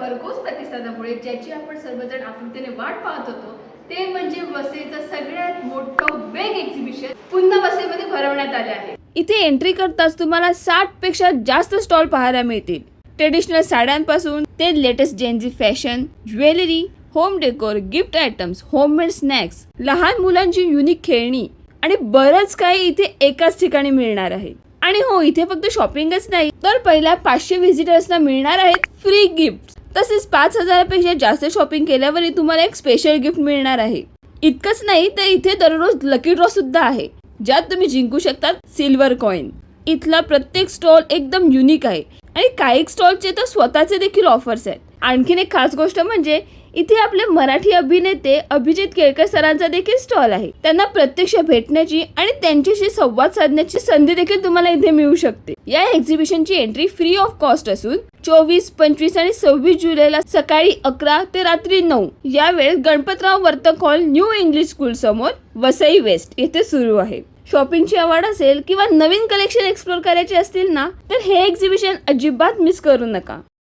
भरघोस प्रतिसादामुळे ज्याची आपण सर्वजण आतुरतेने वाट पाहत होतो ते म्हणजे वसईचं सगळ्यात मोठं वेग एक्झिबिशन पुन्हा वसईमध्ये भरवण्यात आले आहे। इथे एंट्री करताच तुम्हाला 60 पेक्षा जास्त स्टॉल पाहायला मिळतील। ट्रेडिशनल साड्यांपासून ते latest Gen Z fashion, jewellery, home decor, gift items, homemade snacks, लहान मुलांची युनिक खेळणी आणि बरंच काही इथे एकाच ठिकाणी मिळणार आहे। आणि हो, इथे फक्त शॉपिंगच नाही तर पहिल्या 500 व्हिजिटर्सना मिळणार आहेत फ्री गिफ्ट। तसेच 5000 पेक्षा जास्त शॉपिंग केल्यावरही तुम्हाला एक स्पेशल गिफ्ट मिळणार आहे। इतकंच नाही तर इथे दररोज लकी ड्रॉ सुद्धा आहे, ज्यात तुम्ही जिंकू शकता सिल्वर कॉइन। इथला प्रत्येक स्टॉल एकदम युनिक आहे आणि काही स्टॉलचे तर स्वतःचे देखील ऑफर्स आहेत। आणखीन एक खास गोष्ट म्हणजे इथे आपले मराठी अभिनेते अभिजित केळकर सरांचा देखील स्टॉल आहे। त्यांना प्रत्यक्ष भेटण्याची आणि त्यांच्याशी संवाद साधण्याची संधी देखील तुम्हाला इथे मिळू शकते। या एक्झिबिशनची एंट्री फ्री ऑफ कॉस्ट असून 24, 25 आणि 26 जुलैला सकाळी 11 ते रात्री 9 या वेळेस Ganpatrao Vartak hall new English school समोर वसई वेस्ट येथे सुरू आहे। शॉपिंगची आवड असेल किंवा नवीन कलेक्शन एक्सप्लोर करायचे असतील ना तर हे एक्झिबिशन अजिबात मिस करू नका।